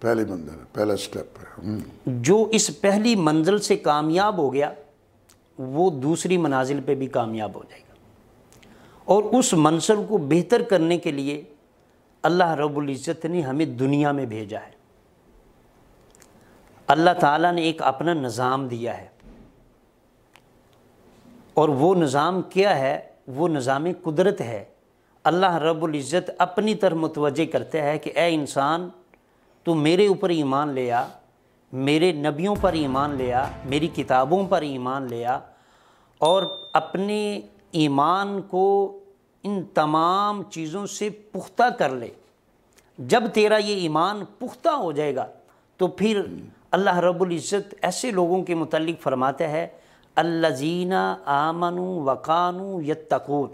پہلی منزل ہے، پہلا سٹیپ ہے۔ جو اس پہلی منزل سے کامیاب ہو گیا وہ دوسری منازل پہ بھی کامیاب ہو جائے گا، اور اس منزل کو بہتر کرنے کے لیے اللہ رب العزت نے ہمیں دنیا میں بھیجا ہے۔ اللہ تعالیٰ نے ایک اپنا نظام دیا ہے، اور وہ نظام کیا ہے؟ وہ نظام قدرت ہے۔ اللہ رب العزت اپنی طرف متوجہ کرتا ہے کہ اے انسان، تو میرے اوپر ایمان لے آ، میرے نبیوں پر ایمان لے آ، میری کتابوں پر ایمان لے آ، اور اپنے ایمان کو ان تمام چیزوں سے پختہ کر لے۔ جب تیرا یہ ایمان پختہ ہو جائے گا تو پھر اللہ رب العزت ایسے لوگوں کے متعلق فرماتا ہے الذین آمنوا وکانوا یتقون،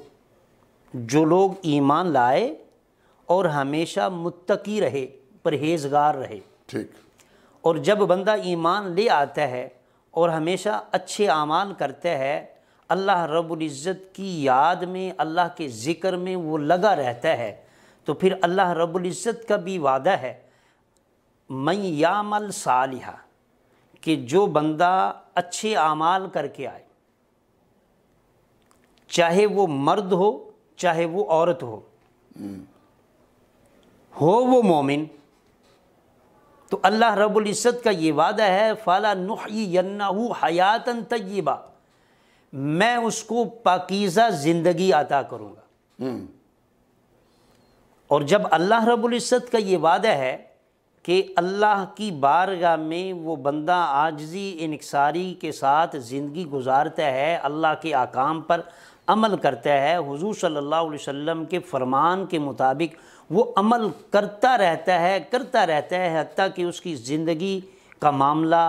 جو لوگ ایمان لائے اور ہمیشہ متقی رہے، پرہیزگار رہے۔ ٹھیک۔ اور جب بندہ ایمان لے آتا ہے اور ہمیشہ اچھے اعمال کرتا ہے، اللہ رب العزت کی یاد میں، اللہ کے ذکر میں وہ لگا رہتا ہے، تو پھر اللہ رب العزت کا بھی وعدہ ہے من یعمل صالحا، کہ جو بندہ اچھے اعمال کر کے آئے، چاہے وہ مرد ہو چاہے وہ عورت ہو وہ مومن، تو اللہ رب العزت کا یہ وعدہ ہے فَلَنُحْيِيَنَّهُ حَيَاةً طَيِّبَةً، میں اس کو پاکیزہ زندگی عطا کروں گا۔ اور جب اللہ رب العزت کا یہ وعدہ ہے کہ اللہ کی بارگاہ میں وہ بندہ عاجزی انکساری کے ساتھ زندگی گزارتا ہے، اللہ کے احکام پر عمل کرتا ہے، حضور صلی اللہ علیہ وسلم کے فرمان کے مطابق وہ عمل کرتا رہتا ہے حتیٰ کہ اس کی زندگی کا معاملہ،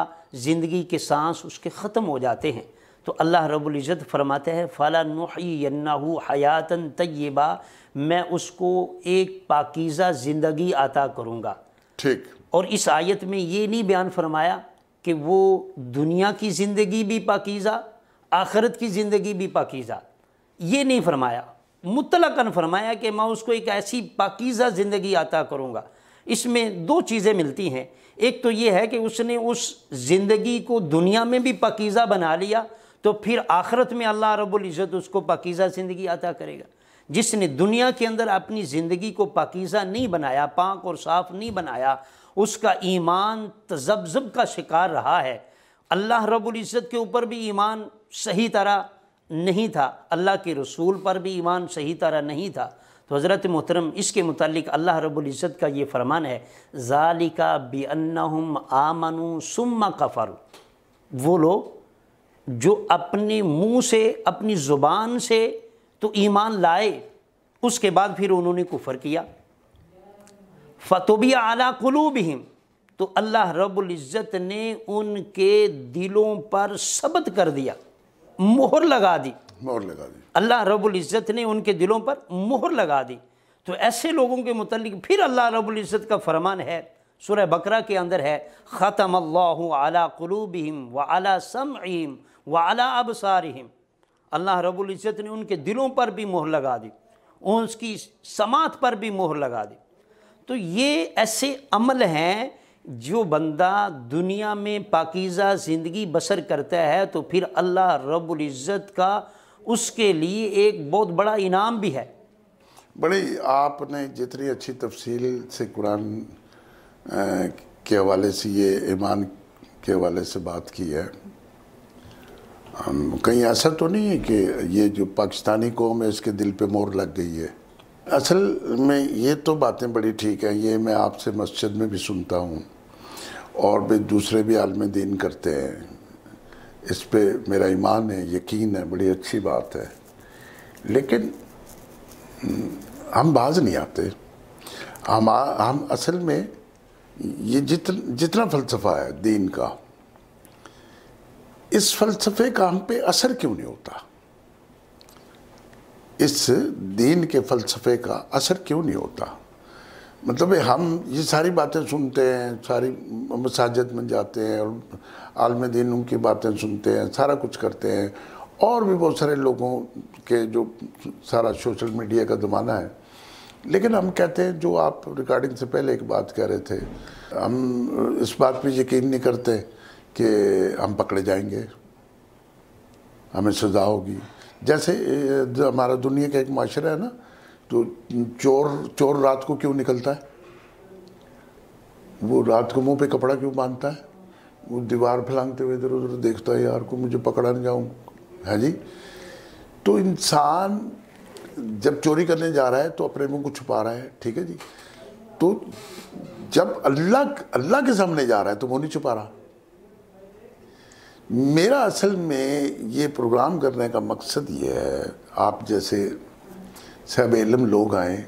زندگی کے سانس اس کے ختم ہو جاتے ہیں، تو اللہ رب العزت فرماتے ہیں فَلَنُحْيِيَنَّهُ حَيَاةً طَيِّبَةً، میں اس کو ایک پاکیزہ زندگی عطا کروں گا۔ ٹھیک۔ اور اس آیت میں یہ نہیں بیان فرمایا کہ وہ دنیا کی زندگی بھی پاکیزہ، آخرت کی زندگی بھی پاکیزہ، یہ نہیں فرمایا، مطلقاً فرمایا کہ میں اس کو ایک ایسی پاکیزہ زندگی عطا کروں گا۔ اس میں دو چیزیں ملتی ہیں، ایک تو یہ ہے کہ اس نے اس زندگی کو دنیا میں بھی پاکیزہ بنا لیا، تو پھر آخرت میں اللہ رب العزت اس کو پاکیزہ زندگی عطا کرے گا۔ جس نے دنیا کے اندر اپنی زندگی کو پاکیزہ نہیں بنایا، پاک اور صاف نہیں بنایا، اس کا ایمان تذبذب کا شکار رہا ہے، اللہ رب العزت کے اوپر بھی ایمان صحیح طرح نہیں تھا، اللہ کے رسول پر بھی ایمان صحیح طرح نہیں تھا، تو حضرت محترم اس کے متعلق اللہ رب العزت کا یہ فرمان ہے ذَلِكَ بِأَنَّهُمْ آمَنُوا ثُمَّ كَفَرُوا، وہ لوگ جو اپنے منہ سے، اپنی زبان سے تو ایمان لائے، اس کے بعد پھر انہوں نے کفر کیا، فَطُبِعَ عَلَىٰ قُلُوبِهِمْ، تو اللہ رب العزت نے ان کے دلوں پر ثبت کر دیا، مہر لگا دی، اللہ رب العزت نے ان کے دلوں پر مہر لگا دی۔ تو ایسے لوگوں کے متعلق پھر اللہ رب العزت کا فرمان ہے، سورہ بقرہ کے اندر ہے ختم اللہ علی قلوبہم وعلی سمعہم وعلی ابصارہم، اللہ رب العزت نے ان کے دلوں پر بھی مہر لگا دی، اس کی سماعت پر بھی مہر لگا دی۔ تو یہ ایسے عمل ہیں جو بندہ دنیا میں پاکیزہ زندگی بسر کرتا ہے تو پھر اللہ رب العزت کا اس کے لیے ایک بہت بڑا انعام بھی ہے۔ بڑی آپ نے جتنی اچھی تفصیل سے قرآن کے حوالے سے یہ ایمان کے حوالے سے بات کی ہے، کہیں ایسا تو نہیں ہے کہ یہ جو پاکستانی قوم ہے اس کے دل پہ مہر لگ گئی ہے؟ اصل میں یہ تو باتیں بڑی ٹھیک ہیں، یہ میں آپ سے مسجد میں بھی سنتا ہوں اور بھی دوسرے بھی عالم دین کرتے ہیں، اس پہ میرا ایمان ہے، یقین ہے، بڑی اچھی بات ہے، لیکن ہم باز نہیں آتے۔ ہم اصل میں یہ جتنا فلسفہ ہے دین کا، اس فلسفے کا ہم پہ اثر کیوں نہیں ہوتا؟ اس دین کے فلسفے کا اثر کیوں نہیں ہوتا؟ مطلب ہم یہ ساری باتیں سنتے ہیں، ساری مساجد میں جاتے ہیں اور عالم دینوں کی باتیں سنتے ہیں، سارا کچھ کرتے ہیں، اور بھی بہت سارے لوگوں کے جو سارا سوشل میڈیا کا زمانہ ہے، لیکن ہم کہتے ہیں جو آپ ریکارڈنگ سے پہلے ایک بات کہہ رہے تھے، ہم اس بات پہ یقین نہیں کرتے کہ ہم پکڑے جائیں گے، ہمیں سزا ہوگی. جیسے جو ہمارا دنیا کا ایک معاشرہ ہے نا، تو چور رات کو کیوں نکلتا ہے؟ وہ رات کو منہ پہ کپڑا کیوں باندھتا ہے؟ وہ دیوار پھلانگتے ہوئے ادھر ادھر دیکھتا ہے، یار کو مجھے پکڑا نہ جاؤں ہے جی. تو انسان جب چوری کرنے جا رہا ہے تو اپنے منہ کو چھپا رہا ہے، ٹھیک ہے جی. تو جب اللہ کے سامنے جا رہا ہے تو وہ نہیں چھپا رہا. میرا اصل میں یہ پروگرام کرنے کا مقصد یہ ہے، آپ جیسے صاحب علم لوگ آئیں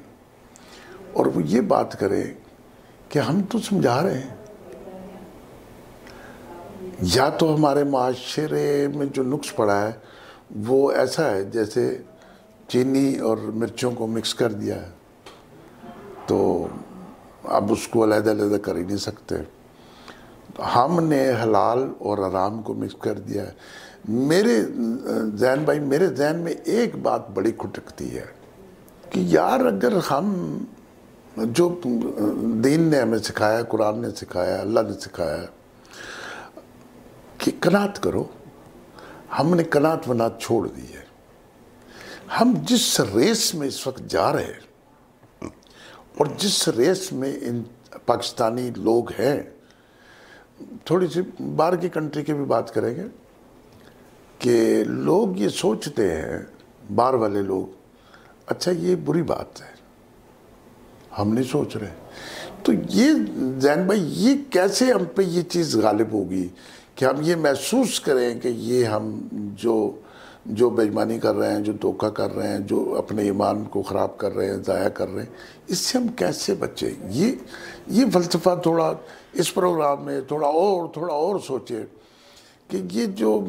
اور وہ یہ بات کریں کہ ہم تو سمجھا رہے ہیں، یا تو ہمارے معاشرے میں جو نقص پڑا ہے وہ ایسا ہے جیسے چینی اور مرچوں کو مکس کر دیا ہے، تو اب اس کو علیحدہ علیحدہ کر ہی نہیں سکتے. ہم نے حلال اور حرام کو مکس کر دیا ہے. میرے ذہن میں ایک بات بڑی کھٹکتی ہے کہ یار اگر ہم جو دین نے ہمیں سکھایا، قرآن نے سکھایا، اللہ نے سکھایا کہ قناعت کرو، ہم نے قناعت وناعت چھوڑ دی ہے. ہم جس ریس میں اس وقت جا رہے ہیں اور جس ریس میں ان پاکستانی لوگ ہیں، تھوڑی سی باہر کی کنٹری کی بھی بات کریں گے کہ لوگ یہ سوچتے ہیں، باہر والے لوگ، اچھا یہ بری بات ہے، ہم نہیں سوچ رہے. تو یہ زین بھائی، یہ کیسے ہم پہ یہ چیز غالب ہوگی کہ ہم یہ محسوس کریں کہ یہ ہم جو بے ایمانی کر رہے ہیں، جو دھوکہ کر رہے ہیں، جو اپنے ایمان کو خراب کر رہے ہیں، ضائع کر رہے ہیں، اس سے ہم کیسے بچیں؟ یہ فلسفہ تھوڑا اس پروگرام میں تھوڑا اور سوچیں کہ یہ جو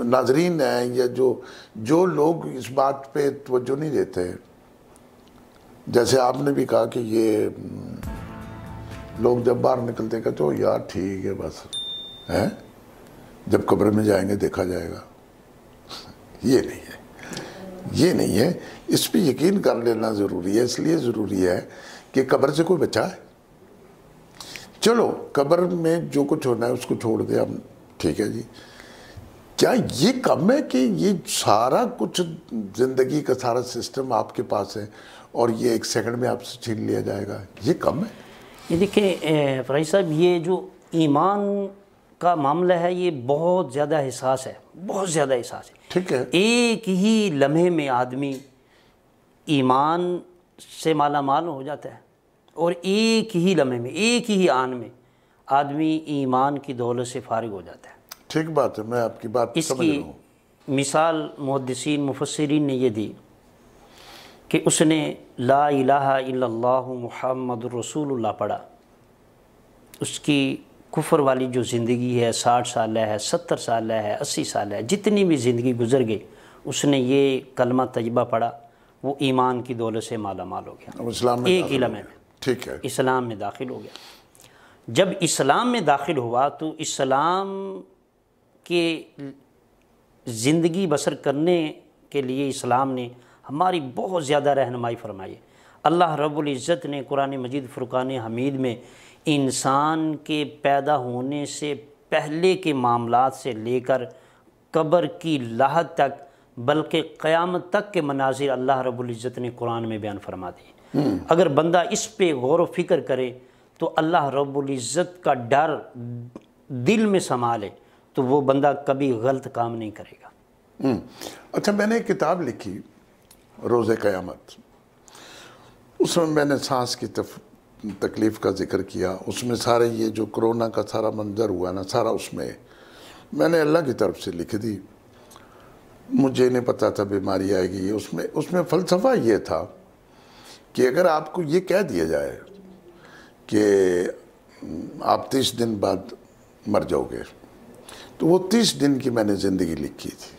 ناظرین ہیں یا جو لوگ اس بات پہ توجہ نہیں دیتے، جیسے آپ نے بھی کہا کہ یہ لوگ جب باہر نکلتے ہیں کہتے ہو یار ٹھیک ہے بس ہے، جب قبر میں جائیں گے دیکھا جائے گا. یہ نہیں ہے. اس پہ یقین کر لینا ضروری ہے. اس لیے ضروری ہے کہ قبر سے کوئی بچا ہے. چلو قبر میں جو کچھ ہونا ہے اس کو چھوڑ دیں ہم، ٹھیک ہے جی. کیا یہ کم ہے کہ یہ سارا کچھ زندگی کا سارا سسٹم آپ کے پاس ہے اور یہ ایک سیکنڈ میں آپ سے چھین لیا جائے گا؟ یہ کم ہے؟ یہ دیکھیں فرائی صاحب، یہ جو ایمان کا معاملہ ہے یہ بہت زیادہ حساس ہے، بہت زیادہ حساس ہے. ٹھیک ہے. ایک ہی لمحے میں آدمی ایمان سے مالا مال ہو جاتا ہے، اور ایک ہی لمحے میں، ایک ہی آن میں آدمی ایمان کی دولت سے فارغ ہو جاتا ہے. ٹھیک بات ہے، میں آپ کی بات سمجھ رہا ہوں. اس کی مثال محدثین مفسرین نے یہ دی کہ اس نے لا الہ الا اللہ محمد الرسول اللہ پڑھا، اس کی کفر والی جو زندگی ہے، 60 سالہ ہے، 70 سالہ ہے، 80 سالہ ہے، جتنی بھی زندگی گزر گئی، اس نے یہ کلمہ طیبہ پڑھا، وہ ایمان کی دولت سے مالا مال ہو گیا. ایک ہی لمحے میں ٹھیک ہے، اسلام میں داخل ہو گیا. جب اسلام میں داخل ہوا تو اسلام کے زندگی بسر کرنے کے لیے اسلام نے ہماری بہت زیادہ رہنمائی فرمائی. اللہ رب العزت نے قرآن مجید فرقان حمید میں انسان کے پیدا ہونے سے پہلے کے معاملات سے لے کر قبر کی لاحت تک، بلکہ قیامت تک کے مناظر اللہ رب العزت نے قرآن میں بیان فرما دیے. اگر بندہ اس پہ غور و فکر کرے تو اللہ رب العزت کا ڈر دل میں سما لے تو وہ بندہ کبھی غلط کام نہیں کرے گا. اچھا، میں نے ایک کتاب لکھی روز قیامت، اس میں نے سانس کی تکلیف کا ذکر کیا. اس میں سارے یہ جو کرونا کا سارا منظر ہوا نا، سارا اس میں نے اللہ کی طرف سے لکھ دی. مجھے نہیں پتا تھا بیماری آئے گی. اس میں فلسفہ یہ تھا کہ اگر آپ کو یہ کہہ دیا جائے کہ آپ 30 دن بعد مر جاؤ گے، تو وہ 30 دن کی میں نے زندگی لکھی تھی.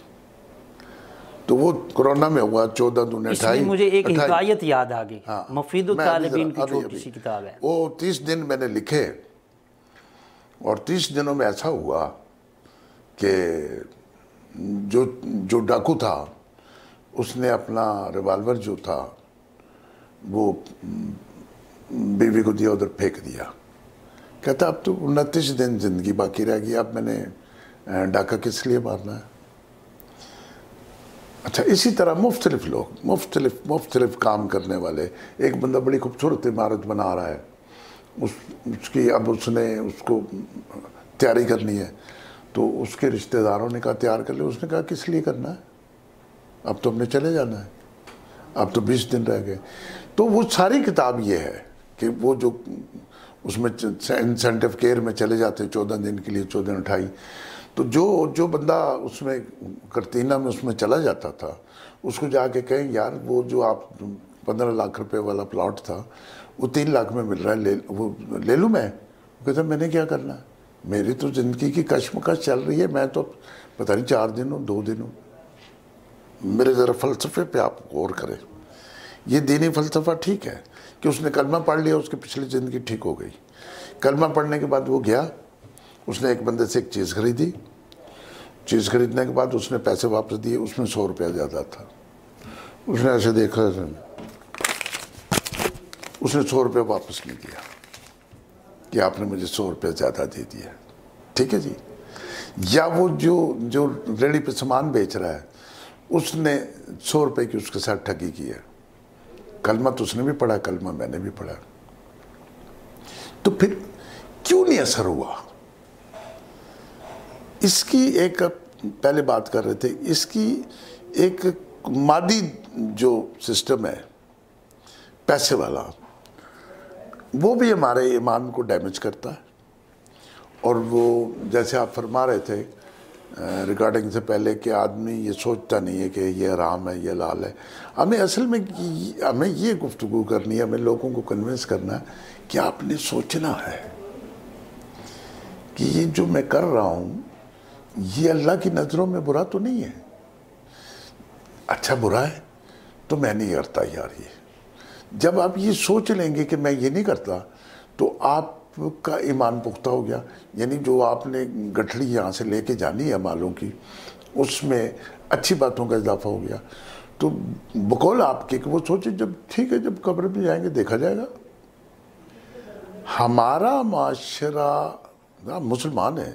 تو وہ کرونا میں ہوا 14 دن 28. اس میں مجھے ایک حکایت یاد آ گئی، مفید الطالبین کی چھوٹی سی کتاب ہے. وہ 30 دن میں نے لکھے، اور 30 دنوں میں ایسا ہوا کہ جو ڈاکو تھا اس نے اپنا ریوالور جو تھا وہ بیوی کو دیا, ادھر پھینک دیا. کہتا اب تو 29 دن زندگی باقی رہ گئی, اب میں نے ڈاکہ کس لیے مارنا ہے. اچھا, اسی طرح مختلف لوگ مختلف کام کرنے والے. ایک بندہ بڑی خوبصورت عمارت بنا رہا ہے, اس کی اب اس نے اس کو تیاری کرنی ہے, تو اس کے رشتہ داروں نے کہا تیار کر لے. اس نے کہا کس لیے کرنا ہے, اب تو ہم نے چلے جانا ہے, اب تو 20 دن رہ گئے. تو وہ ساری کتاب یہ ہے کہ وہ جو اس میں انسینٹیو کیئر میں چلے جاتے 14 دن کے لیے, 14 28. تو جو بندہ اس میں کرتینہ میں اس میں چلا جاتا تھا, اس کو جا کے کہیں یار وہ جو آپ 15 لاکھ روپے والا پلاٹ تھا وہ 3 لاکھ میں مل رہا ہے, وہ لے لوں میں. وہ کہتا میں نے کیا کرنا ہے, میری تو زندگی کی کشمکش چل رہی ہے, میں تو پتہ نہیں 4 دن ہوں 2 دن ہوں. میرے ذرا فلسفے پہ آپ غور کریں. یہ دینی فلسفہ ٹھیک ہے کہ اس نے کلمہ پڑھ لیا, اس کی پچھلی زندگی ٹھیک ہو گئی. کلمہ پڑھنے کے بعد وہ گیا, اس نے ایک بندے سے ایک چیز خریدی, چیز خریدنے کے بعد اس نے پیسے واپس دیے, اس میں 100 روپیہ زیادہ تھا. اس نے ایسے دیکھا, اس نے 100 روپیہ واپس نہیں دیا کہ آپ نے مجھے 100 روپیہ زیادہ دے دیا. ٹھیک ہے جی. یا وہ جو ریڑھی پہ سامان بیچ رہا ہے, اس نے 100 روپے کی اس کے ساتھ ٹھگی کی ہے. کلمہ تو اس نے بھی پڑھا, کلمہ میں نے بھی پڑھا. تو پھر کیوں نہیں اثر ہوا؟ اس کی ایک پہلے بات کر رہے تھے, اس کی ایک مادی جو سسٹم ہے پیسے والا, وہ بھی ہمارے ایمان کو ڈیمیج کرتا ہے. اور وہ جیسے آپ فرما رہے تھے ریکارڈنگ سے پہلے کہ آدمی یہ سوچتا نہیں ہے کہ یہ حرام ہے یہ حلال ہے. ہمیں اصل میں ہمیں یہ گفتگو کرنی ہے, ہمیں لوگوں کو کنونس کرنا ہے کہ آپ نے سوچنا ہے کہ یہ جو میں کر رہا ہوں یہ اللہ کی نظروں میں برا تو نہیں ہے. اچھا برا ہے تو میں نہیں کرتا یار. یہ جب آپ یہ سوچ لیں گے کہ میں یہ نہیں کرتا تو آپ کا ایمان پختہ ہو گیا. یعنی جو آپ نے گٹھڑی یہاں سے لے کے جانی ہے مالوں کی, اس میں اچھی باتوں کا اضافہ ہو گیا. تو بقول آپ کے کہ وہ سوچے جب ٹھیک ہے جب قبر میں جائیں گے دیکھا جائے گا. ہمارا معاشرہ مسلمان ہے,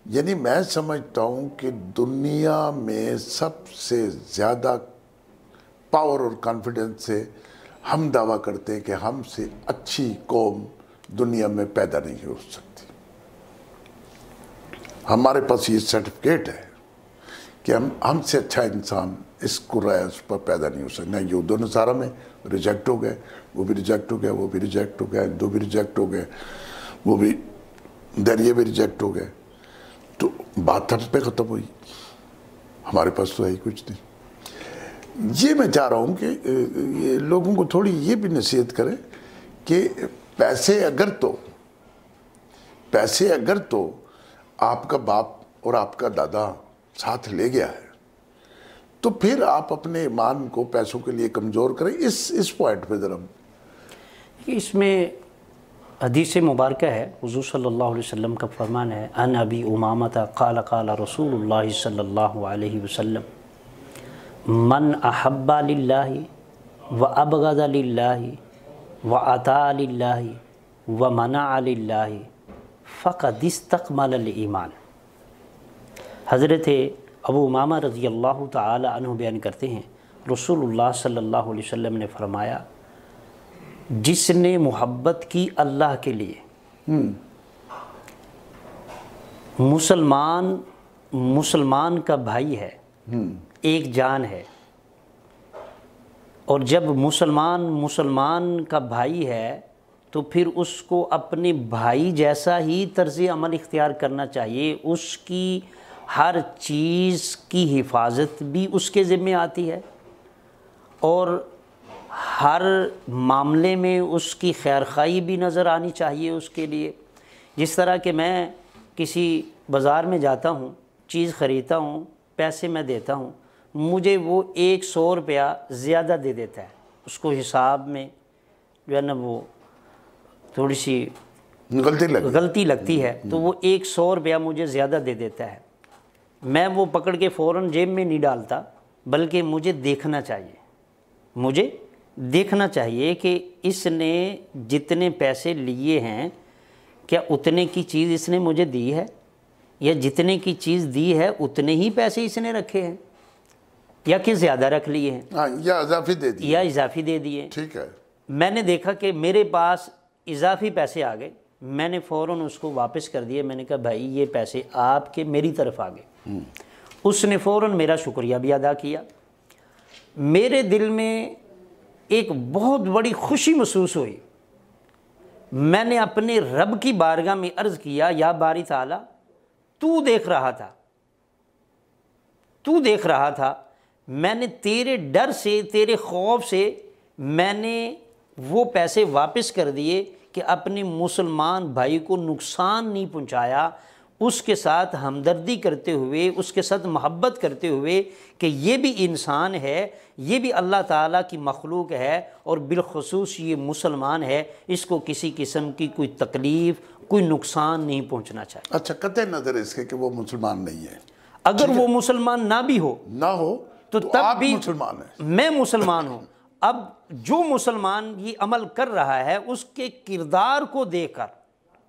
یعنی میں سمجھتا ہوں کہ دنیا میں سب سے زیادہ پاور اور کانفیڈنس سے ہم دعویٰ کرتے ہیں کہ ہم سے اچھی قوم دنیا میں پیدا نہیں ہو سکتی. ہمارے پاس یہ سرٹیفکیٹ ہے کہ ہم سے اچھا انسان اس قرآن پر پیدا نہیں ہو سکتا. نہ یہود و نصارہ میں ریجیکٹ ہو گئے, وہ بھی ریجیکٹ ہو گیا, وہ بھی ریجیکٹ ہو گیا, ہندو بھی ریجیکٹ ہو گئے, وہ بھی دریا بھی ریجیکٹ ہو گئے. تو بات ہم پہ ختم ہوئی, ہمارے پاس تو ہے ہی کچھ نہیں. یہ میں چاہ رہا ہوں کہ لوگوں کو تھوڑی یہ بھی نصیحت کریں کہ پیسے اگر تو آپ کا باپ اور آپ کا دادا ساتھ لے گیا ہے تو پھر آپ اپنے ایمان کو پیسوں کے لیے کمزور کریں. اس پوائنٹ پہ ذرا اس میں حدیث مبارکہ ہے, حضور صلی اللہ علیہ وسلم کا فرمان ہے, ان ابی امامۃ قال قال رسول اللہ صلی اللہ علیہ وسلم من احب للہ و ابغض للہ و اطاع للہ و منع للہ فقد استکمل الایمان. حضرت ابو امامہ رضی اللہ تعالی عنہ بیان کرتے ہیں, رسول اللہ صلی اللہ علیہ وسلم نے فرمایا جس نے محبت کی اللہ کے لیے, مسلمان کا بھائی ہے, ایک جان ہے, اور جب مسلمان کا بھائی ہے تو پھر اس کو اپنے بھائی جیسا ہی طرز عمل اختیار کرنا چاہیے. اس کی ہر چیز کی حفاظت بھی اس کے ذمہ آتی ہے, اور ہر معاملے میں اس کی خیرخواہی بھی نظر آنی چاہیے اس کے لیے. جس طرح کہ میں کسی بازار میں جاتا ہوں, چیز خریدتا ہوں, پیسے میں دیتا ہوں, مجھے وہ 100 روپیہ زیادہ دے دیتا ہے. اس کو حساب میں جو ہے نا وہ تھوڑی سی غلطی لگتی ہے, تو وہ 100 روپیہ مجھے زیادہ دے دیتا ہے. میں وہ پکڑ کے فوراً جیب میں نہیں ڈالتا, بلکہ مجھے دیکھنا چاہیے, مجھے دیکھنا چاہیے کہ اس نے جتنے پیسے لیے ہیں کیا اتنے کی چیز اس نے مجھے دی ہے، یا جتنے کی چیز دی ہے اتنے ہی پیسے اس نے رکھے ہیں، یا کہ زیادہ رکھ لیے ہیں، ہاں، یا اضافی دے دی، یا اضافی دے دیے۔ ٹھیک ہے، میں نے دیکھا کہ میرے پاس اضافی پیسے آ گئے، میں نے فوراً اس کو واپس کر دیے، میں نے کہا بھائی یہ پیسے آپ کے میری طرف آ گئے۔ اس نے فوراً میرا شکریہ بھی ادا کیا۔ میرے دل میں ایک بہت بڑی خوشی محسوس ہوئی۔ میں نے اپنے رب کی بارگاہ میں عرض کیا، یا باری تعالیٰ تو دیکھ رہا تھا، تو دیکھ رہا تھا، میں نے تیرے ڈر سے، تیرے خوف سے میں نے وہ پیسے واپس کر دیے کہ اپنے مسلمان بھائی کو نقصان نہیں پہنچایا، اس کے ساتھ ہمدردی کرتے ہوئے، اس کے ساتھ محبت کرتے ہوئے کہ یہ بھی انسان ہے، یہ بھی اللہ تعالیٰ کی مخلوق ہے، اور بالخصوص یہ مسلمان ہے، اس کو کسی قسم کی کوئی تکلیف، کوئی نقصان نہیں پہنچنا چاہیے۔ اچھا، قطع نظر اس کے کہ وہ مسلمان نہیں ہے، اگر وہ مسلمان نہ بھی ہو نہ ہو تو تب آپ بھی مسلمان ہیں۔ میں مسلمان ہوں۔ اب جو مسلمان یہ عمل کر رہا ہے اس کے کردار کو دیکھ کر،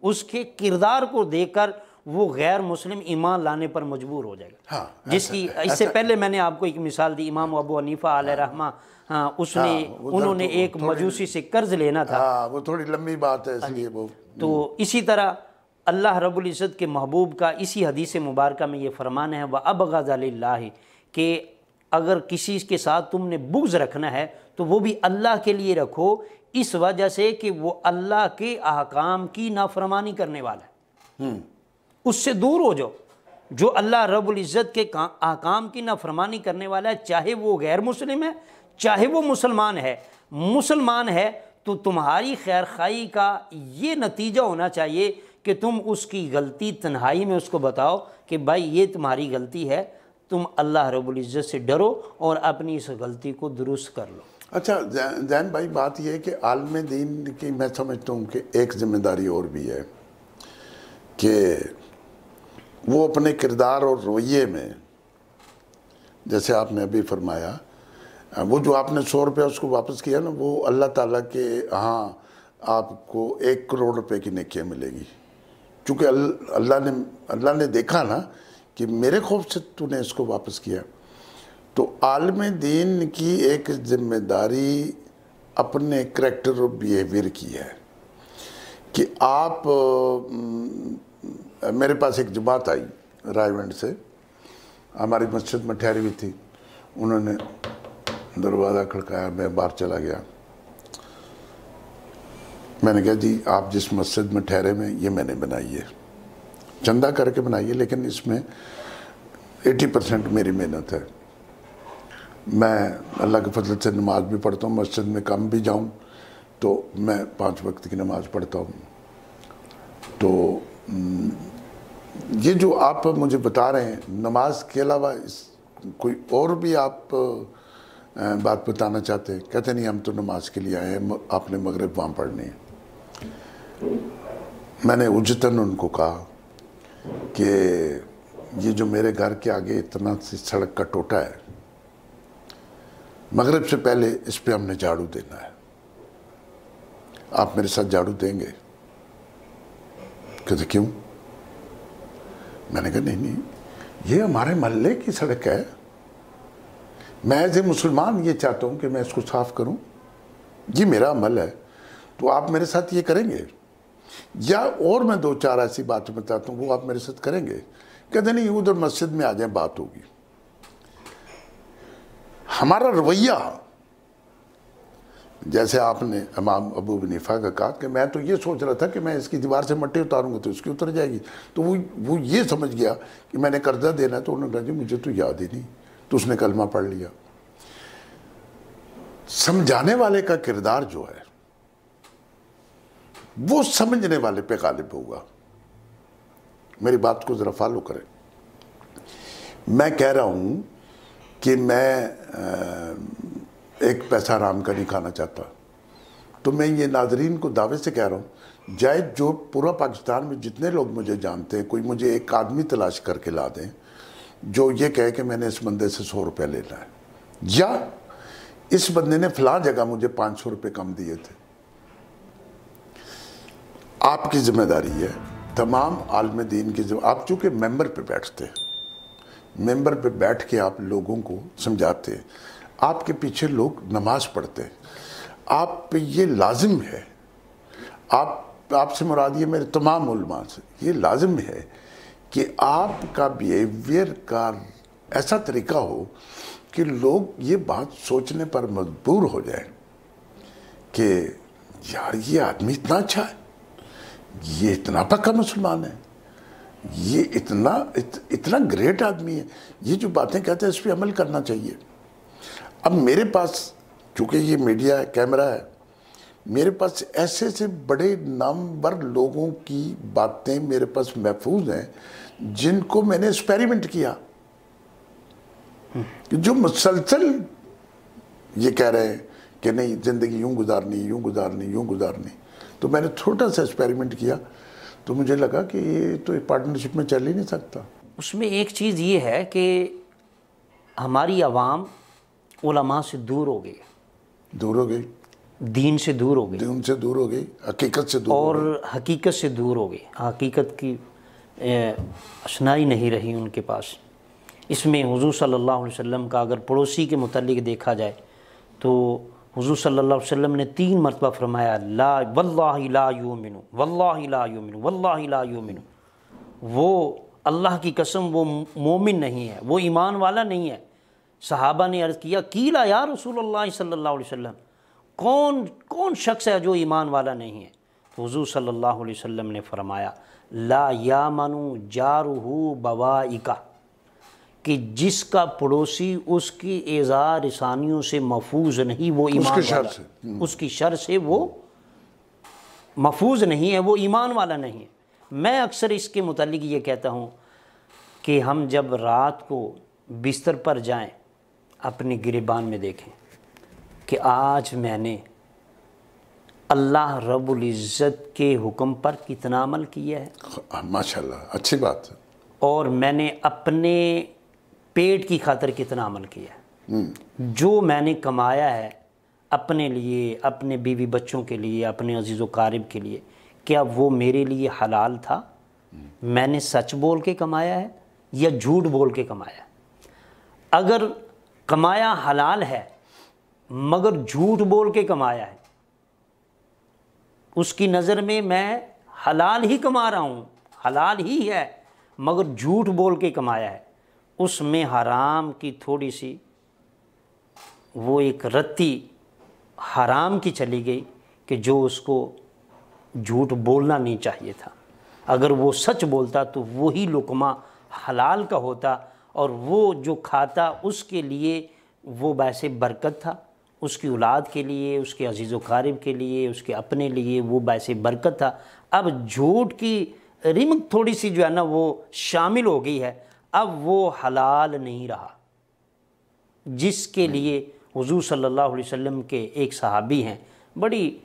اس کے کردار کو دیکھ کر وہ غیر مسلم ایمان لانے پر مجبور ہو جائے گا۔ ہاں، جس کی اس سے پہلے میں نے آپ کو ایک مثال دی، امام ابو حنیفہ علیہ رحمہ، انہوں نے ایک مجوسی سے قرض لینا تھا، ہاں، وہ تھوڑی لمبی بات ہے، اس لیے وہ تو اسی طرح اللہ رب العزت کے محبوب کا اسی حدیث مبارکہ میں یہ فرمان ہے وَأَبْغَضَ لِلَّهِ، کہ اگر کسی کے ساتھ تم نے بغض رکھنا ہے تو وہ بھی اللہ کے لیے رکھو، اس وجہ سے کہ وہ اللہ کے احکام کی نافرمانی کرنے والا ہے، اس سے دور ہو جاؤ۔ جو اللہ رب العزت کے احکام کی نافرمانی کرنے والا ہے، چاہے وہ غیر مسلم ہے چاہے وہ مسلمان ہے تو تمہاری خیر خواہی کا یہ نتیجہ ہونا چاہیے کہ تم اس کی غلطی تنہائی میں اس کو بتاؤ کہ بھائی یہ تمہاری غلطی ہے، تم اللہ رب العزت سے ڈرو اور اپنی اس غلطی کو درست کر لو۔ اچھا زین بھائی، بات یہ ہے کہ عالم دین کی میں سمجھتا ہوں کہ ایک ذمہ داری اور بھی ہے کہ وہ اپنے کردار اور رویے میں، جیسے آپ نے ابھی فرمایا، وہ جو آپ نے 100 روپیہ اس کو واپس کیا نا، وہ اللہ تعالیٰ کے ہاں آپ کو 1 کروڑ روپے کی نیکیاں ملے گی، چونکہ اللہ نے دیکھا نا کہ میرے خوف سے تو نے اس کو واپس کیا۔ تو عالم دین کی ایک ذمہ داری اپنے کریکٹر اور بیہیویئر کی ہے کہ آپ، میرے پاس ایک جماعت آئی رائے ونڈ سے، ہماری مسجد میں ٹھہری ہوئی تھی، انہوں نے دروازہ کھڑکایا، میں باہر چلا گیا، میں نے کہا جی آپ جس مسجد میں ٹھہرے میں، یہ میں نے بنائی ہے، چندہ کر کے بنائی ہے، لیکن اس میں 80% میری محنت ہے، میں اللہ کے فضل سے نماز بھی پڑھتا ہوں، مسجد میں کم بھی جاؤں تو میں 5 وقت کی نماز پڑھتا ہوں۔ تو یہ جو آپ مجھے بتا رہے ہیں، نماز کے علاوہ کوئی اور بھی آپ بات بتانا چاہتے ہیں؟ کہتے نہیں ہم تو نماز کے لیے آئے ہیں، آپ نے مغرب وہاں پڑھنی ہے۔ میں نے اجتن ان کو کہا کہ یہ جو میرے گھر کے آگے اتنا سی سڑک کا ٹوٹا ہے، مغرب سے پہلے اس پہ ہم نے جھاڑو دینا ہے، آپ میرے ساتھ جھاڑو دیں گے؟ کہتے کیوں؟ میں نے کہا نہیں، یہ ہمارے محلے کی سڑک ہے، میں ایز اے مسلمان یہ چاہتا ہوں کہ میں اس کو صاف کروں، یہ میرا عمل ہے، تو آپ میرے ساتھ یہ کریں گے؟ یا اور میں 2-4 ایسی باتیں بتاتا ہوں وہ آپ میرے ساتھ کریں گے؟ کہتے نہیں، ادھر مسجد میں آ جائیں، بات ہوگی۔ ہمارا رویہ، جیسے آپ نے امام ابو حنیفہ کا کہا کہ میں تو یہ سوچ رہا تھا کہ میں اس کی دیوار سے مٹی اتاروں گا تو اس کی اتر جائے گی، تو وہ یہ سمجھ گیا کہ میں نے قرضہ دینا ہے، تو انہوں نے کہا جی مجھے تو یاد ہی نہیں، تو اس نے کلمہ پڑھ لیا۔ سمجھانے والے کا کردار جو ہے وہ سمجھنے والے پہ غالب ہوگا۔ میری بات کو ذرا فالو کریں۔ میں کہہ رہا ہوں کہ میں ایک پیسہ حرام کا نہیں کھانا چاہتا، تو میں یہ ناظرین کو دعوے سے کہہ رہا ہوں، جائے جو پورا پاکستان میں جتنے لوگ مجھے جانتے ہیں، کوئی مجھے ایک آدمی تلاش کر کے لا دیں جو یہ کہے کہ میں نے اس بندے سے 100 روپے لینا ہے، یا اس بندے نے فلاں جگہ مجھے 500 روپے کم دیے تھے. آپ کی ذمہ داری ہے, تمام عالم دین کی آپ چونکہ ممبر پہ بیٹھتے ہیں, ممبر پہ بیٹھ کے آپ لوگوں کو سمجھاتے ہیں, آپ کے پیچھے لوگ نماز پڑھتے ہیں, آپ پہ یہ لازم ہے, آپ سے مراد یہ میرے تمام علماء سے یہ لازم ہے کہ آپ کا بیہیویئر کا ایسا طریقہ ہو کہ لوگ یہ بات سوچنے پر مجبور ہو جائیں کہ یار یہ آدمی اتنا اچھا ہے, یہ اتنا پکا مسلمان ہے, یہ اتنا گریٹ آدمی ہے, یہ جو باتیں کہتے ہیں اس پہ عمل کرنا چاہیے. اب میرے پاس چونکہ یہ میڈیا ہے, کیمرہ ہے, میرے پاس ایسے سے بڑے نامور لوگوں کی باتیں میرے پاس محفوظ ہیں جن کو میں نے ایکسپیریمنٹ کیا, جو مسلسل یہ کہہ رہے ہیں کہ نہیں زندگی یوں گزارنی, یوں گزارنی, یوں گزارنی. تو میں نے تھوڑا سا ایکسپیریمنٹ کیا تو مجھے لگا کہ یہ تو ایک پارٹنرشپ میں چل ہی نہیں سکتا. اس میں ایک چیز یہ ہے کہ ہماری عوام علماء سے دور ہو گئی, دور ہو گئی, دین سے دور ہو گئی, دین سے دور ہو گئی, حقیقت سے دور اور ہو گئی, حقیقت سے دور ہو گئی. حقیقت کی اشنائی نہیں رہی ان کے پاس. اس میں حضور صلی اللہ علیہ وسلم کا اگر پڑوسی کے متعلق دیکھا جائے تو حضور صلی اللہ علیہ وسلم نے 3 مرتبہ فرمایا لا واللہ لا یؤمن, واللہ لا یؤمن, واللہ لا یؤمن. وہ اللہ کی قسم وہ مومن نہیں ہے, وہ ایمان والا نہیں ہے. صحابہ نے عرض کیا قیلا یا رسول اللہ صلی اللہ علیہ وسلم, کون شخص ہے جو ایمان والا نہیں ہے؟ تو حضور صلی اللہ علیہ وسلم نے فرمایا لا یامن جارہ بوائکہ, کہ جس کا پڑوسی اس کی ایذا رسانیوں سے محفوظ نہیں وہ ایمان والا, اس کی شر سے وہ محفوظ نہیں ہے, وہ ایمان والا نہیں ہے. میں اکثر اس کے متعلق یہ کہتا ہوں کہ ہم جب رات کو بستر پر جائیں اپنے گریبان میں دیکھیں کہ آج میں نے اللہ رب العزت کے حکم پر کتنا عمل کیا ہے, ماشاءاللہ اچھی بات ہے, اور میں نے اپنے پیٹ کی خاطر کتنا عمل کیا ہے. جو میں نے کمایا ہے اپنے لیے, اپنے بیوی بچوں کے لیے, اپنے عزیز و قارب کے لیے, کیا وہ میرے لیے حلال تھا؟ میں نے سچ بول کے کمایا ہے یا جھوٹ بول کے کمایا ہے؟ اگر کمایا حلال ہے مگر جھوٹ بول کے کمایا ہے, اس کی نظر میں حلال ہی کما رہا ہوں, حلال ہی ہے مگر جھوٹ بول کے کمایا ہے, اس میں حرام کی تھوڑی سی وہ ایک رتی حرام کی چلی گئی کہ جو اس کو جھوٹ بولنا نہیں چاہیے تھا. اگر وہ سچ بولتا تو وہی لقمہ حلال کا ہوتا, اور وہ جو کھاتا اس کے لیے وہ باعث برکت تھا, اس کی اولاد کے لیے, اس کے عزیز و قارب کے لیے, اس کے اپنے لیے وہ باعث برکت تھا. اب جھوٹ کی رمق تھوڑی سی جو ہے نا وہ شامل ہو گئی ہے, اب وہ حلال نہیں رہا. جس کے لیے حضور صلی اللہ علیہ وسلم کے ایک صحابی ہیں, بڑی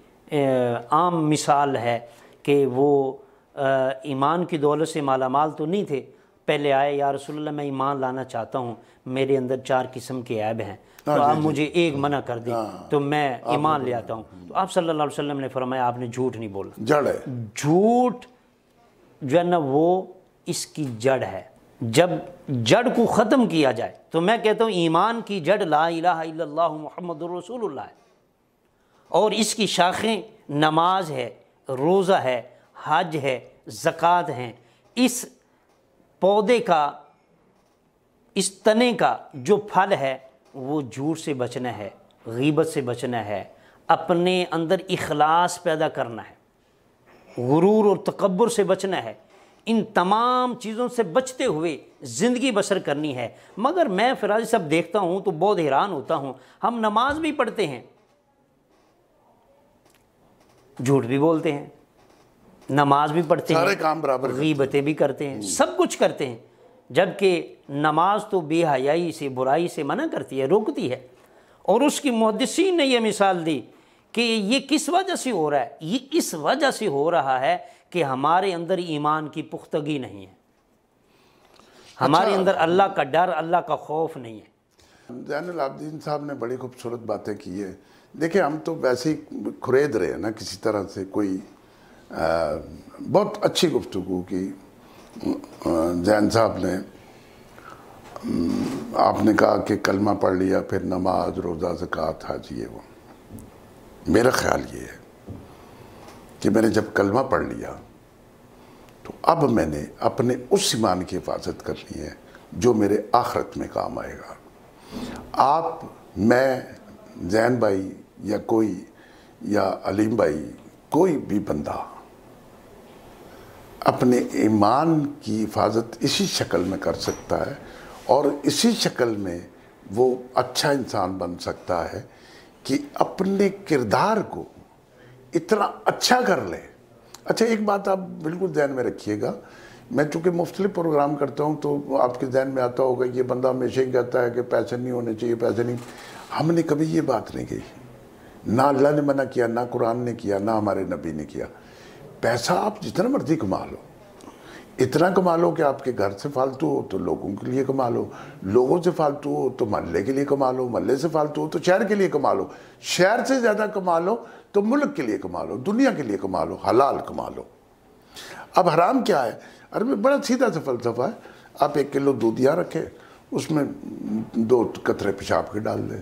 عام مثال ہے کہ وہ ایمان کی دولت سے مالا مال تو نہیں تھے, پہلے آئے یا رسول اللہ میں ایمان لانا چاہتا ہوں, میرے اندر 4 قسم کے عیب ہیں, تو آپ مجھے ایک منع کر دیں تو میں ایمان لے آتا ہوں. تو آپ صلی اللہ علیہ وسلم نے فرمایا آپ نے جھوٹ نہیں بولا. جڑ ہے, جھوٹ جو ہے نا وہ اس کی جڑ ہے. جب جڑ کو ختم کیا جائے تو میں کہتا ہوں ایمان کی جڑ لا الہ الا اللہ محمد رسول اللہ ہے, اور اس کی شاخیں نماز ہے, روزہ ہے, حج ہے, زکوٰۃ ہیں. اس پودے کا, اس تنے کا جو پھل ہے وہ جھوٹ سے بچنا ہے, غیبت سے بچنا ہے, اپنے اندر اخلاص پیدا کرنا ہے, غرور اور تکبر سے بچنا ہے. ان تمام چیزوں سے بچتے ہوئے زندگی بسر کرنی ہے. مگر میں فراز صاحب دیکھتا ہوں تو بہت حیران ہوتا ہوں, ہم نماز بھی پڑھتے ہیں, جھوٹ بھی بولتے ہیں, نماز بھی پڑھتے ہیں, سارے کام برابر, غیبتیں بھی کرتے ہیں, سب کچھ کرتے ہیں, جبکہ نماز تو بے حیائی سے, برائی سے منع کرتی ہے, روکتی ہے. اور اس کی محدثین نے یہ مثال دی کہ یہ کس وجہ سے ہو رہا ہے, یہ اس وجہ سے ہو رہا ہے کہ ہمارے اندر ایمان کی پختگی نہیں ہے, ہمارے اندر اللہ کا ڈر, اللہ کا خوف نہیں ہے. زین العابدین صاحب نے بڑی خوبصورت باتیں کی ہے. دیکھیں ہم تو ویسے ہی کھرید رہے ہیں نا کسی طرح سے. کوئی بہت اچھی گفتگو کی زین صاحب نے. آپ نے کہا کہ کلمہ پڑھ لیا پھر نماز روزہ زکوٰۃ حج یہ وہ. میرا خیال یہ ہے کہ میں نے جب کلمہ پڑھ لیا تو اب میں نے اپنے اس ایمان کی حفاظت کرنی ہے جو میرے آخرت میں کام آئے گا. آپ میں زین بھائی یا کوئی یا علیم بھائی کوئی بھی بندہ اپنے ایمان کی حفاظت اسی شکل میں کر سکتا ہے اور اسی شکل میں وہ اچھا انسان بن سکتا ہے کہ اپنے کردار کو اتنا اچھا کر لے. اچھا ایک بات آپ بالکل ذہن میں رکھیے گا. میں چونکہ مختلف پروگرام کرتا ہوں تو آپ کے ذہن میں آتا ہوگا یہ بندہ ہمیشہ ہی کہتا ہے کہ پیسے نہیں ہونے چاہیے پیسے نہیں. ہم نے کبھی یہ بات نہیں کہی. نہ اللہ نے منع کیا نہ قرآن نے کیا نہ ہمارے نبی نے کیا. پیسہ آپ جتنا مرضی کما لو. اتنا کما لو کہ آپ کے گھر سے فالتو ہو تو لوگوں کے لیے کما لو. لوگوں سے فالتو ہو تو محلے کے لیے کما لو. محلے سے فالتو ہو تو شہر کے لیے کما لو. شہر سے زیادہ کما لو تو ملک کے لیے کما لو. دنیا کے لیے کما لو. حلال کما لو. اب حرام کیا ہے؟ عربی بڑا سیدھا سا فلسفہ ہے. آپ 1 کلو دودھ یہاں رکھے اس میں 2 قطرے پیشاب کے ڈال دیں.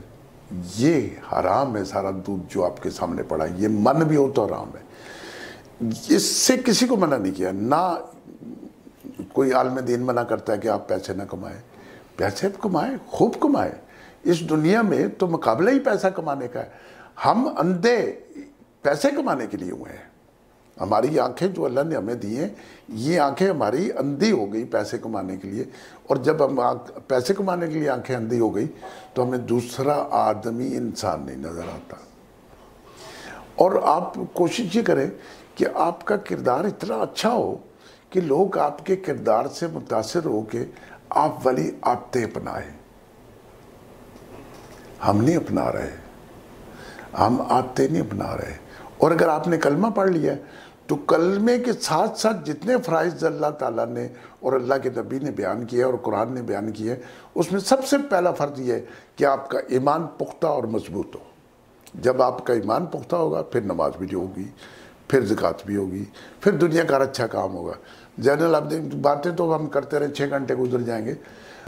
یہ حرام ہے. سارا دودھ جو آپ کے سامنے پڑا ہے یہ من بھی ہو تو حرام ہے. اس سے کسی کو منع نہیں کیا. نہ کوئی عالم دین منع کرتا ہے کہ آپ پیسے نہ کمائیں. پیسے کمائیں خوب کمائیں. اس دنیا میں تو مقابلہ ہی پیسہ کمانے کا ہے. ہم اندھے پیسے کمانے کے لیے ہوئے ہیں. ہماری آنکھیں جو اللہ نے ہمیں دی ہیں یہ آنکھیں ہماری اندھی ہو گئی پیسے کمانے کے لیے. اور جب ہم پیسے کمانے کے لیے آنکھیں اندھی ہو گئی تو ہمیں دوسرا آدمی انسان نہیں نظر آتا. اور آپ کوشش یہ کریں کہ آپ کا کردار اتنا اچھا ہو کہ لوگ آپ کے کردار سے متاثر ہو کے آپ والی عادتیں اپنائیں. ہم نہیں اپنا رہے. ہم عادتیں نہیں اپنا رہے. اور اگر آپ نے کلمہ پڑھ لیا تو کلمے کے ساتھ ساتھ جتنے فرائض اللہ تعالیٰ نے اور اللہ کے نبی نے بیان کیے اور قرآن نے بیان کیے اس میں سب سے پہلا فرض یہ ہے کہ آپ کا ایمان پختہ اور مضبوط ہو. جب آپ کا ایمان پختہ ہوگا پھر نماز بھی جو ہوگی پھر زکوٰۃ بھی ہوگی پھر دنیا کا اچھا کام ہوگا. زین العابدین باتیں تو ہم کرتے رہے 6 گھنٹے گزر جائیں گے.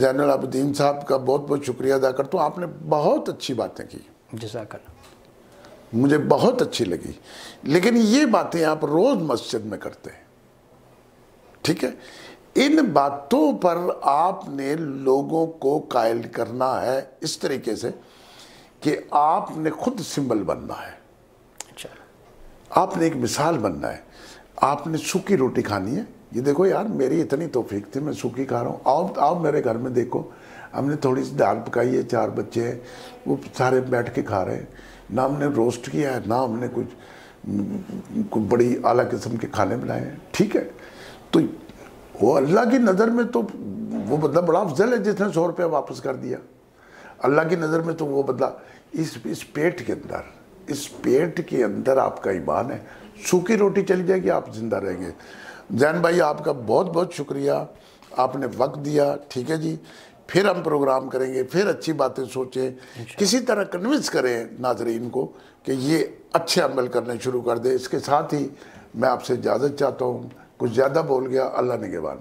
زین العابدین صاحب کا بہت بہت شکریہ ادا کرتا ہوں. آپ نے بہت اچھی باتیں کی. جزاک اللہ. مجھے بہت اچھی لگی. لیکن یہ باتیں آپ روز مسجد میں کرتے ہیں. ٹھیک ہے. ان باتوں پر آپ نے لوگوں کو قائل کرنا ہے اس طریقے سے کہ آپ نے خود سمبل بننا ہے. آپ نے ایک مثال بننا ہے. آپ نے سوکھی روٹی کھانی ہے. یہ دیکھو یار میری اتنی توفیق تھی میں سوکھی کھا رہا ہوں. آپ میرے گھر میں دیکھو ہم نے تھوڑی سی دال پکائی ہے 4 بچے ہیں وہ سارے بیٹھ کے کھا رہے ہیں. نہ ہم نے روسٹ کیا ہے نہ ہم نے کچھ بڑی اعلیٰ قسم کے کھانے بنائے ہیں. ٹھیک ہے. تو وہ اللہ کی نظر میں تو وہ بندہ بڑا افضل ہے جس نے 100 روپیہ واپس کر دیا. اللہ کی نظر میں تو وہ بندہ اس پیٹ کے اندر آپ کا ایمان ہے. سوکھی روٹی چلی جائے گی آپ زندہ رہیں گے. زین بھائی آپ کا بہت بہت شکریہ. آپ نے وقت دیا. ٹھیک ہے جی. پھر ہم پروگرام کریں گے. پھر اچھی باتیں سوچیں. کسی طرح کنونس کریں ناظرین کو کہ یہ اچھے عمل کرنے شروع کر دیں. اس کے ساتھ ہی میں آپ سے اجازت چاہتا ہوں. کچھ زیادہ بول گیا. اللہ نگہبان.